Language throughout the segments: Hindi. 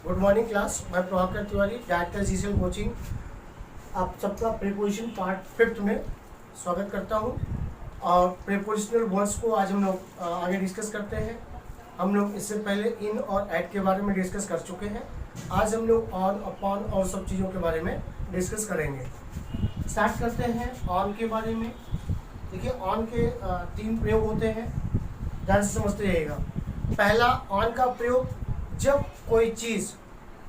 Good morning class. मैं Prabhakar Tiwari, director GCL coaching, आप सबका प्रीपोजिशन पार्ट 5 में स्वागत करता हूं। और प्रीपोजिशनल वर्ड्स को आज हम लोग आगे डिस्कस करते हैं। हम लोग इससे पहले इन और एट के बारे में डिस्कस कर चुके हैं। आज हम लोग ऑन, अपॉन और सब चीज़ों के बारे में डिस्कस करेंगे। स्टार्ट करते हैं ऑन के बारे में। देखिए, ऑन के 3 प्रयोग होते हैं, ध्यान से समझते रहिएगा। पहला, ऑन का प्रयोग जब कोई चीज़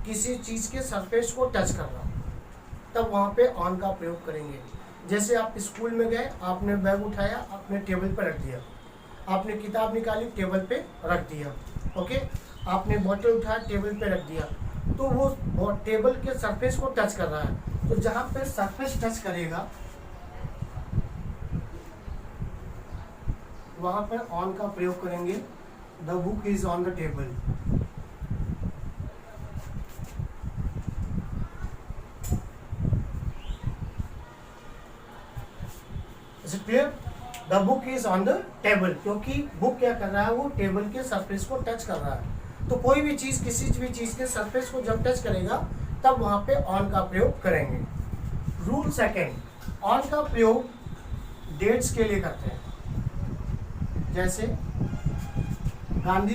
किसी चीज़ के सरफेस को टच कर रहा हो, तब वहाँ पे ऑन का प्रयोग करेंगे। जैसे आप स्कूल में गए, आपने बैग उठाया, आपने टेबल पर रख दिया, आपने किताब निकाली, टेबल पे रख दिया, ओके। आपने बॉटल उठाया, टेबल पे रख दिया, तो वो टेबल के सरफेस को टच कर रहा है। तो जहाँ पे सरफेस टच करेगा वहाँ पर ऑन का प्रयोग करेंगे। The book is on the table. Clear? The book is on the table, क्योंकि बुक क्या कर रहा है, वो टेबल के सरफेस को टच कर रहा है। तो कोई भी चीज किसी भी चीज के सरफेस को जब टच करेगा तब वहां पे ऑन का प्रयोग करेंगे। रूल सेकेंड, ऑन का प्रयोग डेट्स के लिए करते हैं। जैसे Gandhi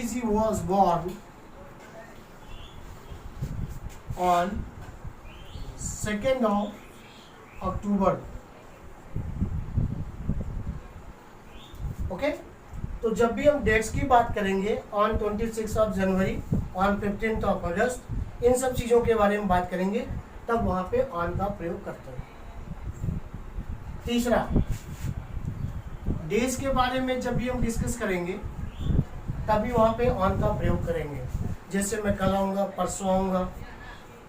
ji was born on 2nd of October, okay. तो जब भी हम डेट्स की बात करेंगे, ऑन 26 ऑफ जनवरी, ऑन 15th ऑफ अगस्त, इन सब चीज़ों के बारे में बात करेंगे, तब वहाँ पे ऑन का प्रयोग करते हैं। तीसरा, डेज के बारे में जब भी हम डिस्कस करेंगे तभी वहाँ पे ऑन का प्रयोग करेंगे। जैसे मैं कल आऊँगा, परसों आऊँगा,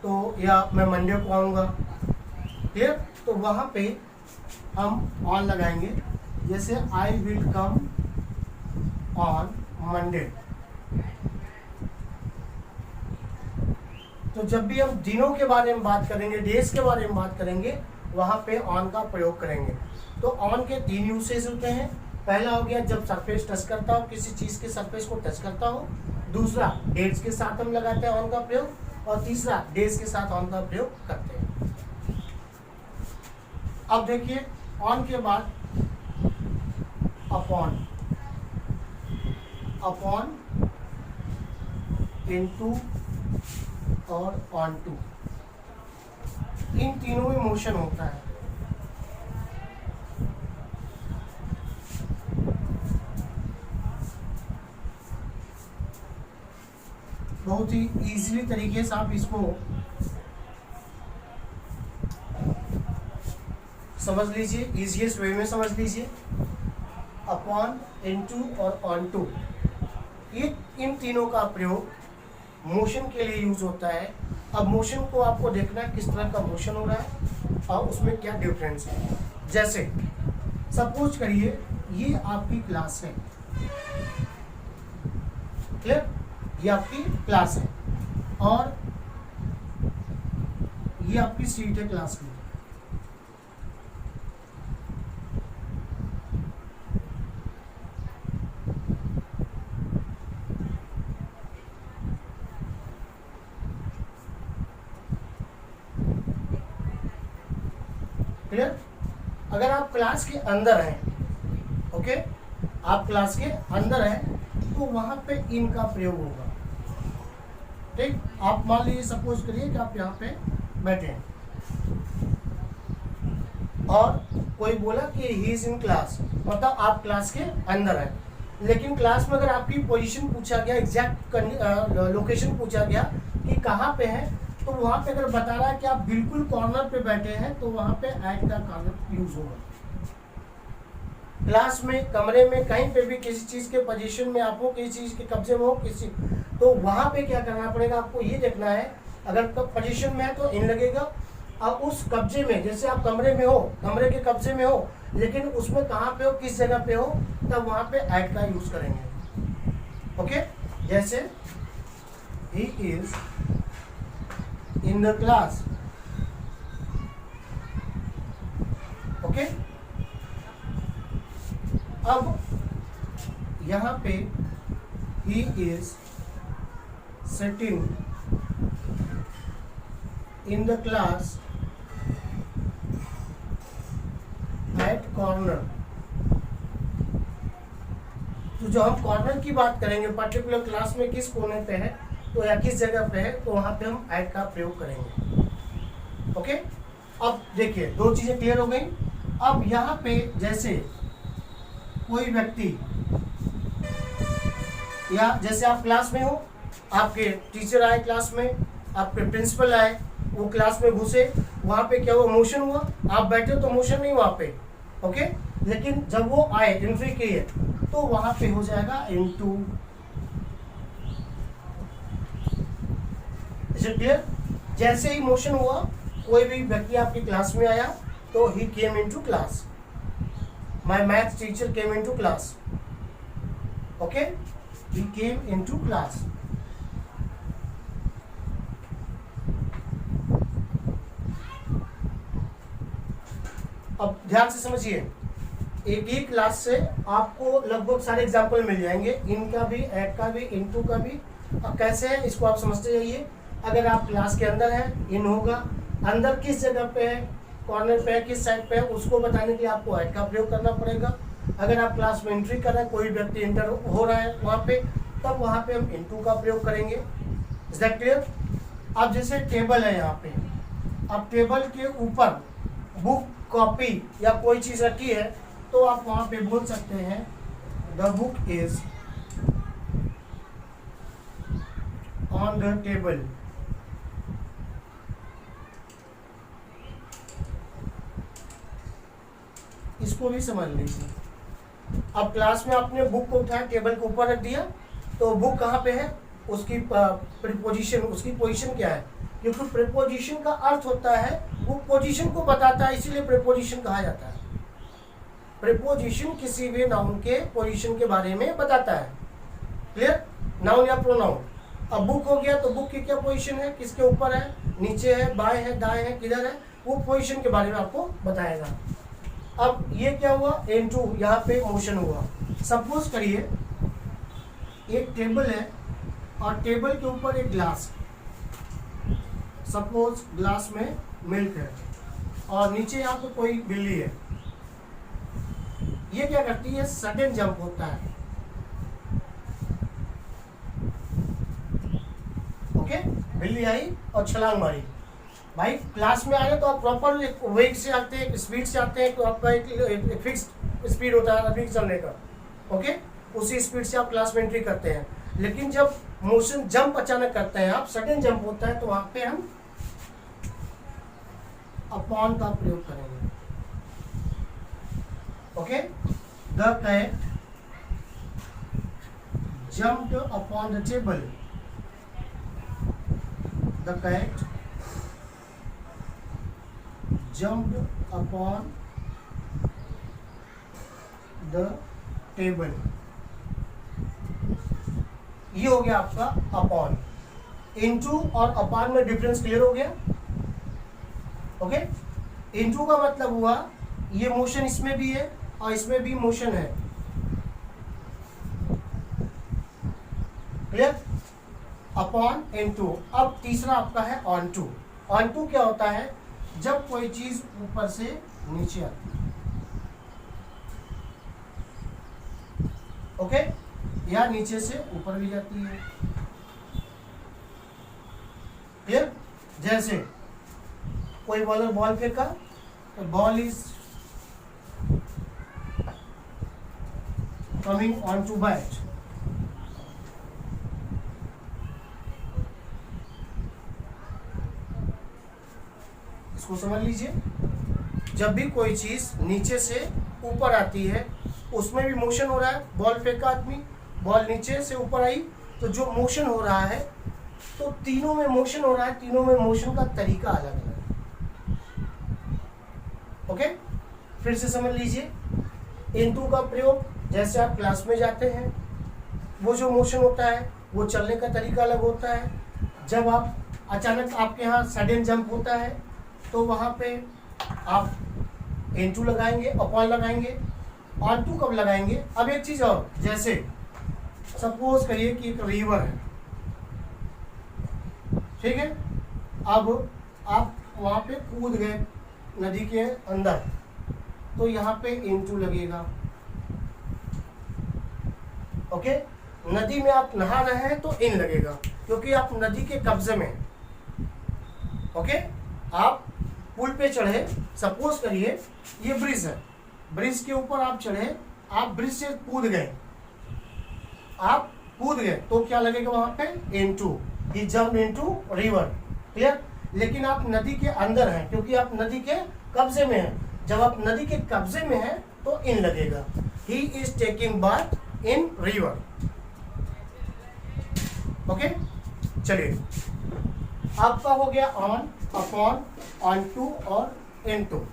तो या मैं मंडे को आऊँगा, क्लियर? तो वहाँ पे हम ऑन लगाएंगे। जैसे I will come on Monday. तो जब भी हम दिनों के बारे में बात करेंगे, डेज के बारे में बात करेंगे, वहाँ पे ऑन का प्रयोग करेंगे। तो ऑन के 3 यूसेज होते हैं। पहला हो गया जब सरफेस टच करता हो, किसी चीज़ के सरफेस को टच करता हो। दूसरा, डेट्स के साथ हम लगाते हैं ऑन का प्रयोग। और तीसरा, डेज के साथ ऑन का प्रयोग करते हैं। अब देखिए, ऑन के बाद अपॉन, इनटू और ऑन टू, इन तीनों में मोशन होता है। बहुत ही इजीली तरीके से आप इसको समझ लीजिए, इजीएस्ट वे में समझ लीजिए। अपॉन, इनटू और ऑन टू, ये इन तीनों का प्रयोग मोशन के लिए यूज होता है। अब मोशन को आपको देखना है, किस तरह का मोशन हो रहा है और उसमें क्या डिफरेंस है। जैसे सपोज करिए ये आपकी क्लास है, क्लियर? ये आपकी क्लास है और ये आपकी सीट है क्लास की। क्लियर? अगर आप क्लास के अंदर हैं, ओके, आप क्लास के अंदर हैं, तो वहां पे इन का प्रयोग होगा। ठीक? आप मान लीजिए, सपोज करिए कि आप यहाँ पे बैठे हैं और कोई बोला कि ही इज इन क्लास, मतलब आप क्लास के अंदर हैं। लेकिन क्लास में अगर आपकी पोजीशन पूछा गया, एग्जैक्ट लोकेशन पूछा गया कि कहाँ पे है, तो वहाँ पे अगर बता रहा है कि आप बिल्कुल कॉर्नर पे बैठे हैं, तो वहाँ पे एट का कॉर्नर यूज होगा। क्लास में, कमरे में, कहीं पे भी किसी चीज़ के पोजीशन में आप हो, किसी चीज़ के कब्जे में हो, किसी, तो वहाँ पे क्या करना पड़ेगा, आपको ये देखना है। अगर पोजीशन में है तो इन लगेगा, और उस कब्जे में, जैसे आप कमरे में हो, कमरे के कब्जे में हो, लेकिन उसमें कहाँ पे हो, किस जगह पे हो, तब वहाँ पे एट का यूज करेंगे। ओके, जैसे he is in the class. Okay, अब यहाँ पे he is sitting in the class at corner। तो जो हम कॉर्नर की बात करेंगे पर्टिकुलर क्लास में किस कोने पे है तो या किस जगह पे है तो वहां पे हम एट का प्रयोग करेंगे। ओके, अब देखिए दो चीजें क्लियर हो गई। अब यहाँ पे जैसे कोई व्यक्ति या जैसे आप क्लास में हो, आपके टीचर आए क्लास में, आपके प्रिंसिपल आए, वो क्लास में घुसे, वहां पे क्या हुआ, मोशन हुआ, आप बैठे तो मोशन नहीं वहां पे। ओके, लेकिन जब वो आए एंट्री किए तो वहां पे हो जाएगा इनटू। क्लियर? जैसे ही मोशन हुआ, कोई भी व्यक्ति आपकी क्लास में आया तो he came into class, my maths teacher came into class. Okay, he came into class. अब ध्यान से समझिए, एक ही क्लास से आपको लगभग सारे एग्जाम्पल मिल जाएंगे, इनका भी, एट का भी, इनटू का भी। अब कैसे है इसको आप समझते जाइए। अगर आप क्लास के अंदर है, इन होगा, अंदर किस जगह पे है, कॉर्नर पे है, किस साइड पे है, उसको बताने के लिए आपको एट का प्रयोग करना पड़ेगा। अगर आप क्लास में एंट्री कर रहे हैं, कोई व्यक्ति इंटर हो रहा है वहाँ पे, तब वहाँ पे हम इनटू का प्रयोग करेंगे। Is that clear? अब जैसे टेबल है यहाँ पे, अब टेबल के ऊपर बुक, कॉपी या कोई चीज रखी है तो आप वहां पे बोल सकते हैं the book is on the table. इसको भी समझ लीजिए। अब क्लास में आपने बुक को उठाया, टेबल के ऊपर रख दिया, तो बुक कहाँ पे है, उसकी प्रीपोजिशन, उसकी पोजीशन क्या है, क्योंकि प्रीपोजिशन का अर्थ होता है वो पोजीशन को बताता है, इसीलिए प्रीपोजिशन कहा जाता है। प्रीपोजिशन किसी भी नाउन के पोजीशन के बारे में बताता है। क्लियर? नाउन या प्रोनाउन। अब बुक हो गया तो बुक की क्या पोजीशन है, किसके ऊपर है, नीचे है, बाएं है, दाएं है, किधर है, वो पोजीशन के बारे में आपको बताएगा। अब ये क्या हुआ, इनटू, यहाँ पे मोशन हुआ। सपोज करिए एक टेबल है और टेबल के ऊपर एक ग्लास, सपोज ग्लास में मिल्क है और नीचे यहाँ पे कोई बिल्ली है। ये क्या करती है, सडन जंप होता है। ओके, बिल्ली आई और छलांग मारी। भाई क्लास में आए तो आप प्रॉपर वेग से आते हैं, स्पीड से आते हैं, तो आपका एक फिक्स स्पीड होता है अभी चलने का। ओके, उसी स्पीड से आप क्लास में एंट्री करते हैं। लेकिन जब मोशन जंप अचानक करते हैं आप, सडन जंप होता है, तो वहां पे हम अपॉन का प्रयोग करेंगे। Okay, the cat jumped upon the table. The cat jumped upon the table. ये हो गया आपका अपॉन। इनटू और अपॉन में डिफरेंस क्लियर हो गया। ओके, इनटू का मतलब हुआ ये मोशन इसमें भी है और इसमें भी मोशन है। क्लियर? Upon into. अब तीसरा आपका है ऑन टू। ऑन टू क्या होता है, जब कोई चीज ऊपर से नीचे आती है। ओके, या नीचे से ऊपर भी जाती है। क्लियर? जैसे कोई बॉलर बॉल फेंका तो ball is coming on to bat. इसको समझ लीजिए, जब भी कोई चीज नीचे से ऊपर आती है उसमें भी मोशन हो रहा है। बॉल फेंका आदमी, बॉल नीचे से ऊपर आई, तो जो मोशन हो रहा है, तो तीनों में मोशन हो रहा है, तीनों में मोशन का तरीका अलग अलग है। ओके, फिर से समझ लीजिए, इनटू का प्रयोग जैसे आप क्लास में जाते हैं, वो जो मोशन होता है वो चलने का तरीका अलग होता है। जब आप अचानक आपके यहाँ सडन जंप होता है तो वहाँ पे आप इनटू लगाएंगे, अपॉन लगाएंगे। ऑन टू कब लगाएंगे? अब एक चीज और, जैसे सपोज करिए कि एक रिवर है, ठीक है, अब आप वहां पे कूद गए नदी के अंदर, तो यहाँ पे इनटू लगेगा। ओके, नदी में आप नहा रहे हैं तो इन लगेगा, क्योंकि आप नदी के कब्जे में। ओके, आप पुल पे चढ़े, सपोज करिए ये ब्रिज है, ब्रिज के ऊपर आप चढ़े, आप ब्रिज से कूद गए, आप कूद गए तो क्या लगेगा वहां पे? इनटू, ही जम्प इनटू रिवर। क्लियर? लेकिन आप नदी के अंदर हैं, क्योंकि आप नदी के कब्जे में हैं। जब आप नदी के कब्जे में हैं तो इन लगेगा। He is taking bath in river. Okay, चलिए, आपका हो गया ऑन, अपॉन, ऑन टू और इनटू।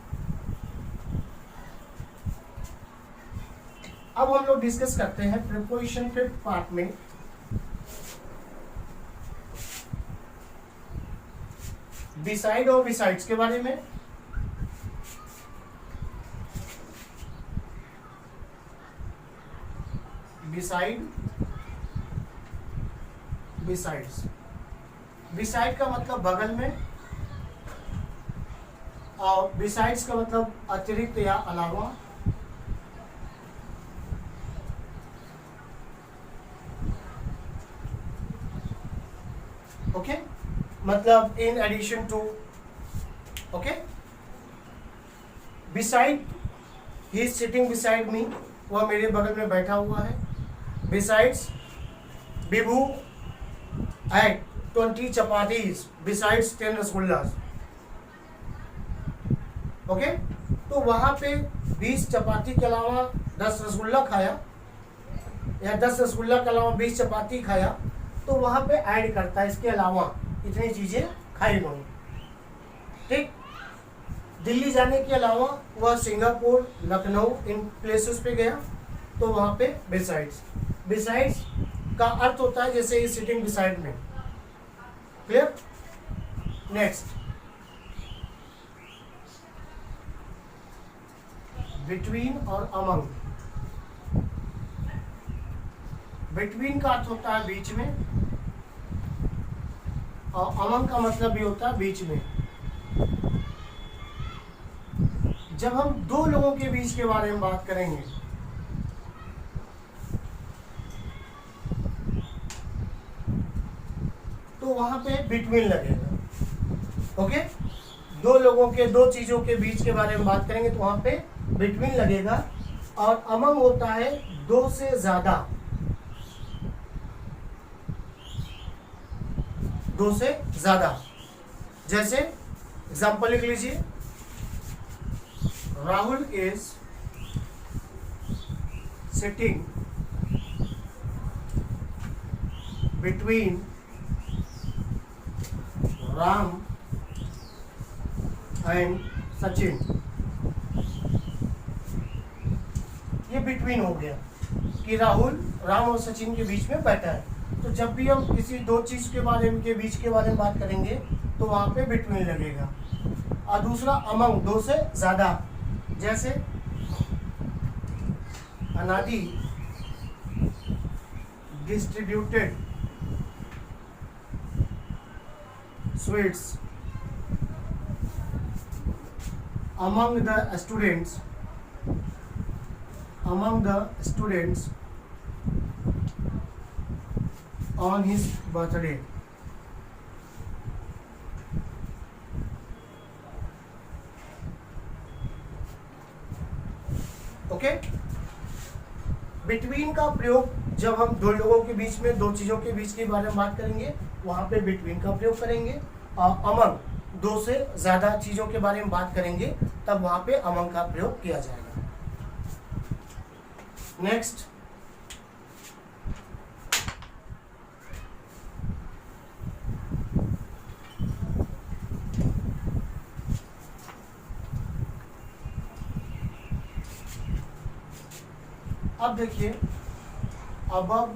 अब हम लोग डिस्कस करते हैं प्रीपोजिशन फिफ्थ पार्ट में बिसाइड और बिसाइड्स के बारे में। बिसाइड, बिसाइड्स, बिसाइड का मतलब बगल में, और बिसाइड्स का मतलब अतिरिक्त या अलावा। ओके, मतलब in addition to. Okay, beside, he is sitting beside me, वह मेरे बगल में बैठा हुआ है। Besides, Vibhu ate 20 chapatis besides 10 rasgullas. Okay, तो वहां पे 20 चपाती के अलावा 10 रसगुल्ला खाया, या 10 रसगुल्ला के अलावा 20 चपाती खाया, तो वहां पे ऐड करता है इसके अलावा इतनी चीजें खाई उन्होंने। ठीक, दिल्ली जाने के अलावा वह सिंगापुर, लखनऊ, इन प्लेसेस पे गया, तो वहां पे बिसाइड्स। बिसाइड्स का अर्थ होता है जैसे इज सिटिंग बिसाइड में। क्लियर? नेक्स्ट, बिटवीन और अमंग। बिटवीन का अर्थ होता है बीच में, और अमंग का मतलब भी होता है बीच में। जब हम दो लोगों के बीच के बारे में बात करेंगे, तो वहां पे बिटवीन लगेगा। ओके, दो लोगों के, दो चीजों के बीच के बारे में बात करेंगे तो वहां पे बिटवीन लगेगा। और अमंग होता है दो से ज्यादा, दो से ज्यादा। जैसे एग्जाम्पल लिख लीजिए, Rahul is sitting between Ram and Sachin. ये बिटवीन हो गया कि राहुल राम और सचिन के बीच में बैठा है। तो जब भी हम किसी दो चीज के बारे में, के बीच के बारे में बात करेंगे तो वहां पे बिटवीन लगेगा। और दूसरा अमंग, दो से ज्यादा। जैसे अनादि distributed sweets among the students on his birthday। Okay, between का प्रयोग जब हम दो लोगों के बीच में, दो चीजों के बीच के बारे में बात करेंगे वहां पे बिटवीन का प्रयोग करेंगे। और अमंग, दो से ज्यादा चीजों के बारे में बात करेंगे तब वहां पे अमंग का प्रयोग किया जाएगा। नेक्स्ट, अब देखिए, अबव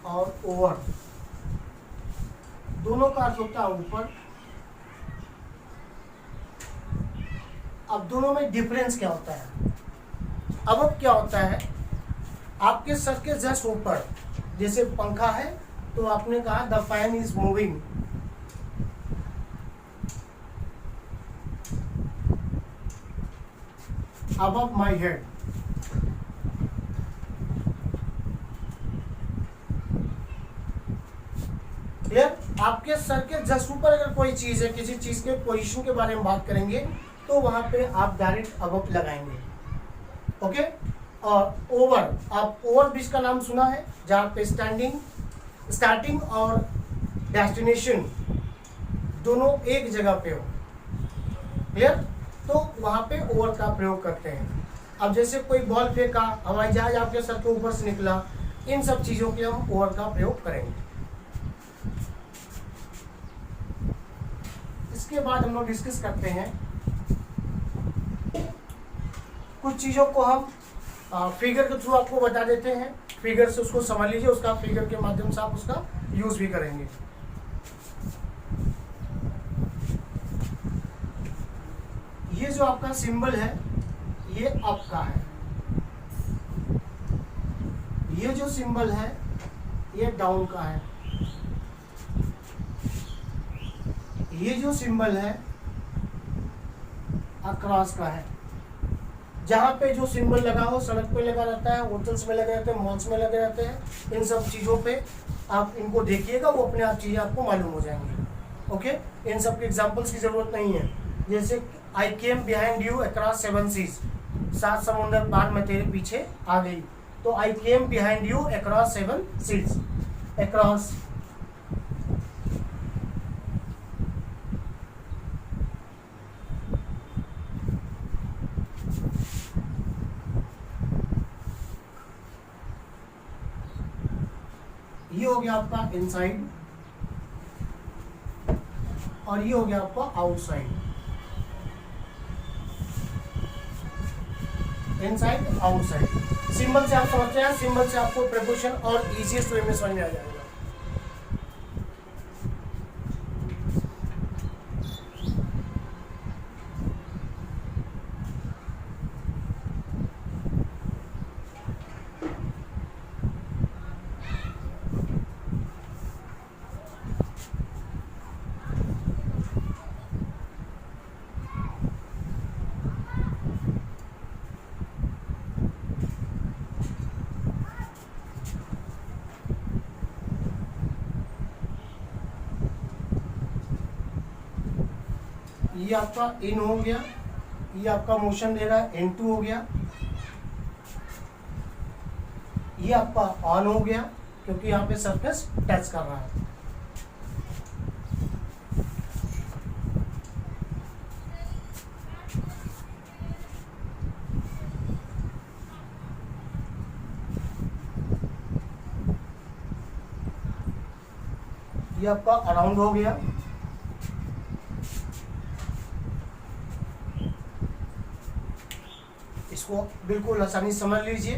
और ओवर दोनों का अर्थ होता है ऊपर। अब दोनों में डिफरेंस क्या होता है? अब क्या होता है, आपके सर के जस्ट ऊपर जैसे पंखा है, तो आपने कहा the fan is moving, above my head। Clear? आपके सर के जस्ट ऊपर अगर कोई चीज है, किसी चीज के पोजीशन के बारे में बात करेंगे, तो वहां पे आप डायरेक्ट अबव लगाएंगे। ओके? और ओवर, आप ओवर ब्रिज का नाम सुना है, जहां पे स्टार्टिंग और डेस्टिनेशन दोनों एक जगह पे हो। क्लियर? तो वहां पे ओवर का प्रयोग करते हैं। अब जैसे कोई बॉल फेंका, हवाई जहाज आपके सर के ऊपर से निकला, इन सब चीजों के हम ओवर का प्रयोग करेंगे। इसके बाद हम लोग डिस्कस करते हैं कुछ चीजों को, हम फिगर के थ्रू आपको बता देते हैं, फिगर से उसको समझ लीजिए, उसका फिगर के माध्यम से आप उसका यूज भी करेंगे। ये जो आपका सिंबल है, ये अप का है। ये जो सिंबल है, ये डाउन का है। ये जो सिंबल है, अक्रॉस का है। जहां पे जो सिंबल लगा हो, सड़क पे लगा रहता है, होटल्स में लगे रहते हैं, मॉल्स में लगे रहते हैं, इन सब चीजों पे आप इनको देखिएगा, वो अपने आप चीजें आपको मालूम हो जाएंगी। ओके? इन सब के एग्जांपल्स की जरूरत नहीं है। जैसे I came behind you across 7 seas, 7 समुंदर पार मैं तेरे पीछे आ गई। तो I came behind you across 7 seas, across. ये हो गया आपका इनसाइड, और ये हो गया आपका आउटसाइड। Inside, outside. सिंबल से आप समझते हैं, सिंबल से आपको प्रीपोजिशन और इजीएस्ट वे में समझ में आ जाएगा। ये आपका इन हो गया, ये आपका मोशन दे रहा है N2 हो गया, ये आपका ऑन हो गया क्योंकि यहाँ पे सरफेस टच कर रहा है। ये आपका अराउंड हो गया, इसको बिल्कुल आसानी समझ लीजिए।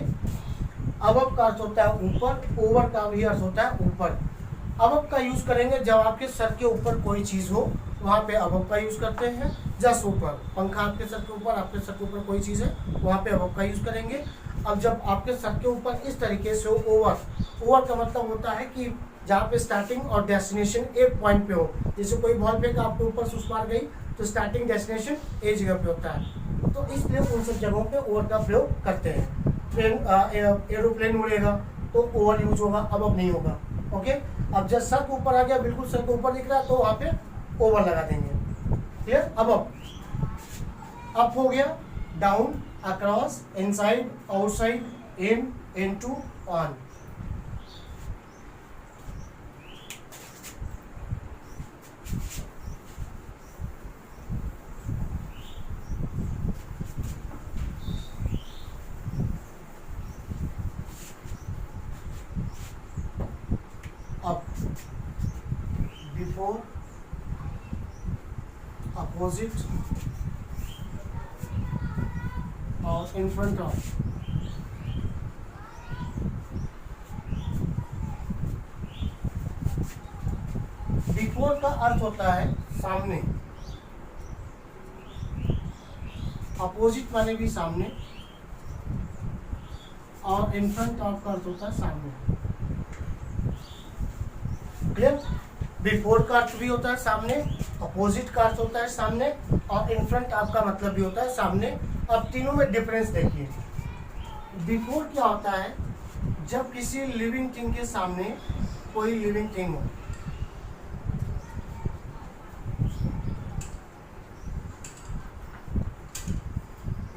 अबव का अर्थ होता है ऊपर, ओवर का भी अर्थ होता है ऊपर। अबव का यूज करेंगे जब आपके सर के ऊपर कोई चीज हो, वहां पे अबव का यूज करते हैं। जस्ट ऊपर, पंखा आपके सर के ऊपर, आपके सर के ऊपर कोई चीज है, वहां पे अबव का यूज करेंगे। अब जब आपके सर के ऊपर इस तरीके से ओवर, ओवर का मतलब होता है कि जहाँ पे स्टार्टिंग और डेस्टिनेशन एक पॉइंट पे हो। जैसे कोई बॉल फेंक आपके ऊपर से उस पार गई, तो स्टार्टिंग डेस्टिनेशन एक जगह पे होता है, तो इसलिए उन सब जगहों पे ओवर का प्रयोग करते हैं। ट्रेन, एरोप्लेन उड़ेगा तो ओवर यूज होगा, अबव नहीं होगा। ओके? अब जब सर के ऊपर आ गया, बिल्कुल सर के ऊपर दिख रहा है, तो वहां पे ओवर लगा देंगे। क्लियर? अबव, अप हो गया, down, across, inside, outside, in, into, on. up, before, opposite और in front of। बिफोर का अर्थ होता है सामने, अपोजिट माने भी सामने, और इन फ्रंट ऑफ का अर्थ होता है सामने। क्लियर? बिफोर का अर्थ भी होता है सामने, अपोजिट का अर्थ होता है सामने, और इन फ्रंट ऑफ का मतलब भी होता है सामने। अब तीनों में डिफरेंस देखिए। बिफोर क्या होता है? जब किसी लिविंग थिंग के सामने कोई लिविंग थिंग हो,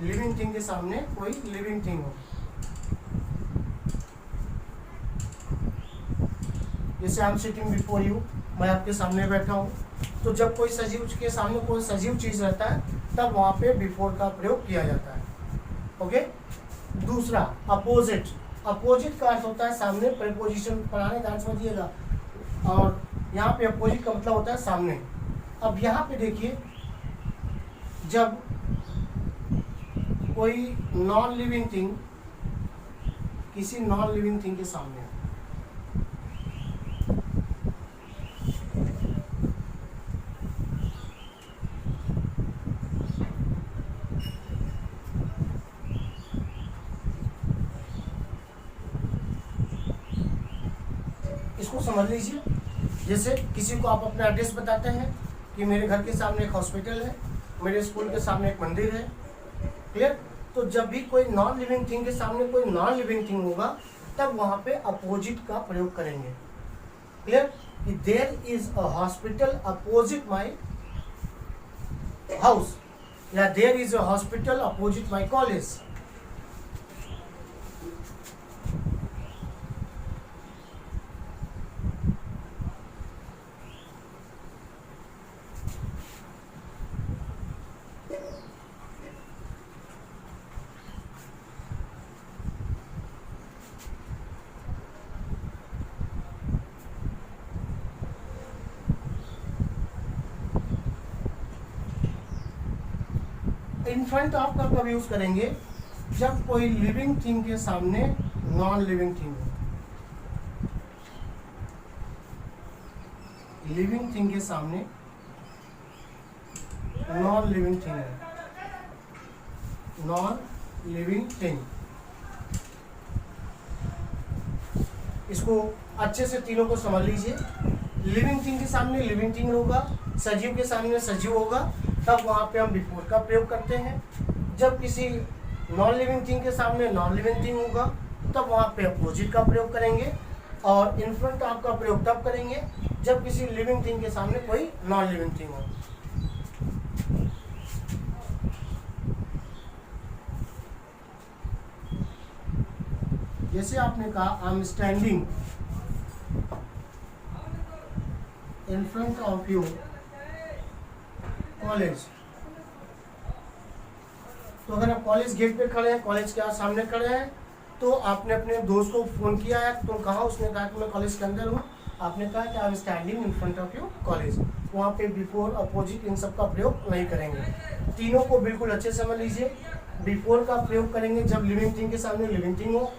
लिविंग थिंग के सामने कोई लिविंग थिंग हो, जैसे I am sitting before you, मैं आपके सामने बैठा हूँ, तो जब कोई सजीव के सामने कोई सजीव चीज रहता है तब वहां पे बिफोर का प्रयोग किया जाता है। ओके। दूसरा अपोजिट, अपोजिट का अर्थ होता है सामने, प्रीपोजिशन पढ़ाने का अर्थ समझिएगा, और यहाँ पे अपोजिट का मतलब होता है सामने। अब यहाँ पे देखिए, जब कोई नॉन लिविंग थिंग किसी नॉन लिविंग थिंग के सामने, इसको समझ लीजिए। जैसे किसी को आप अपना एड्रेस बताते हैं कि मेरे घर के सामने एक हॉस्पिटल है, मेरे स्कूल के सामने एक मंदिर है। क्लियर? तो जब भी कोई नॉन लिविंग थिंग के सामने कोई नॉन लिविंग थिंग होगा तब वहां पे अपोजिट का प्रयोग करेंगे। Clear? There is a hospital opposite my house, या there is a hospital opposite my college. In front of का कब यूज करेंगे? जब कोई लिविंग थिंग के सामने नॉन लिविंग थिंग हो, लिविंग थिंग के सामने नॉन लिविंग थिंग है, नॉन लिविंग थिंग। इसको अच्छे से तीनों को समझ लीजिए। लिविंग थिंग के सामने लिविंग थिंग होगा, सजीव के सामने सजीव होगा, तब वहां पे हम बिफोर का प्रयोग करते हैं। जब किसी नॉन लिविंग थिंग के सामने नॉन लिविंग थिंग होगा तब वहां पे अपोजिट का प्रयोग करेंगे, और इन फ्रंट ऑफ का प्रयोग तब करेंगे जब किसी लिविंग थिंग के सामने कोई नॉन लिविंग थिंग हो। जैसे आपने कहा I am standing in front of you college, तो अगर आप कॉलेज गेट पे खड़े हैं, कॉलेज के सामने खड़े हैं, तो आपने अपने दोस्त को फोन किया है, तुम कहा, उसने कहा कि मैं कॉलेज के अंदर हूँ, आपने कहा कि I am standing in front of you college. वहाँ पे बिफोर अपोजिट इन सब का प्रयोग नहीं करेंगे। तीनों को बिल्कुल अच्छे से समझ लीजिए। बिफोर का प्रयोग करेंगे जब लिविंग थिंग के सामने लिविंग थिंग हो,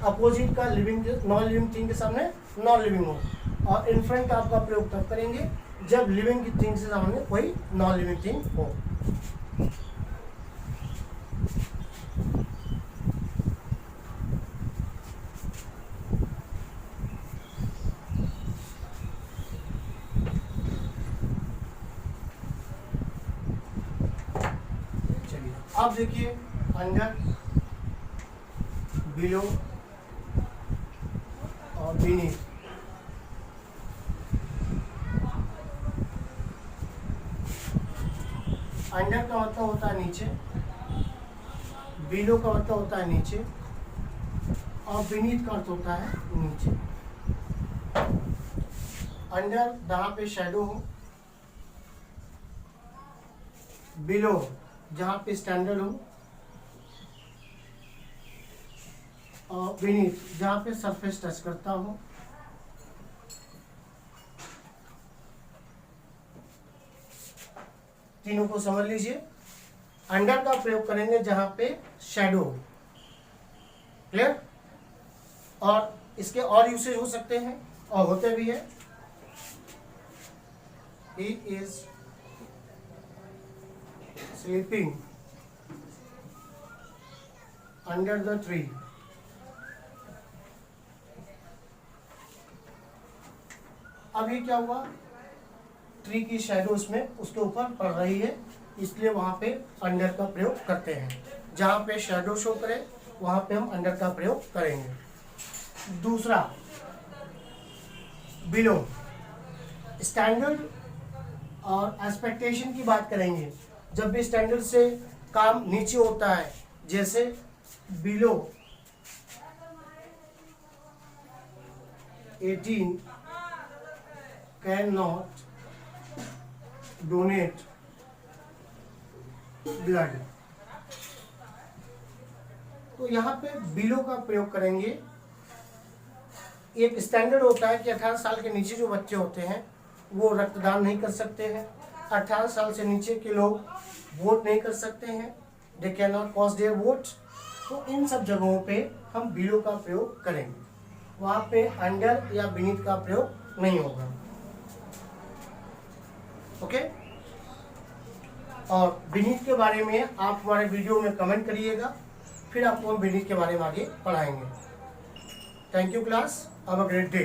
अपोजिट का लिविंग नॉन लिविंग थिंग के सामने नॉन लिविंग हो, और इन फ्रंट ऑफ का प्रयोग तब करेंगे जब लिविंग थिंग के सामने कोई नॉन लिविंग थिंग हो। चलिए अब देखिए, अंडर, बिलो और बीनीथ। अंडर का मतलब होता है नीचे, बिलो का मतलब होता है नीचे, और बीनीथ का अर्थ होता है नीचे। अंडर जहाँ पे शैडो हो, बिलो जहाँ पे स्टैंडर्ड हो, और बीनीथ जहाँ पे सरफेस टच करता हो। तीनों को समझ लीजिए। अंडर का प्रयोग करेंगे जहां पे शैडो। क्लियर? और इसके और यूसेज हो सकते हैं और होते भी है। He is sleeping under the tree, अब ये क्या हुआ, ट्री की शैडो उसमें उसके ऊपर पड़ रही है, इसलिए वहाँ पे अंडर का प्रयोग करते हैं। जहाँ पे शैडो शो करे वहाँ पे हम अंडर का प्रयोग करेंगे। दूसरा, बिलो। स्टैंडर्ड और एक्सपेक्टेशन की बात करेंगे। जब भी स्टैंडर्ड से काम नीचे होता है, जैसे below 18 can not donate blood, तो यहाँ पे बिलो का प्रयोग करेंगे। एक स्टैंडर्ड होता है कि 18 साल के नीचे जो बच्चे होते हैं वो रक्तदान नहीं कर सकते हैं, 18 साल से नीचे के लोग वोट नहीं कर सकते हैं, they can not cast their vote. तो इन सब जगहों पे हम बिलो का प्रयोग करेंगे, वहाँ पे अंडर या बीनीथ का प्रयोग नहीं होगा। ओके, और बीनीथ के बारे में आप हमारे वीडियो में कमेंट करिएगा, फिर आपको हम बीनीथ के बारे में आगे पढ़ाएंगे। Thank you class, have a great day.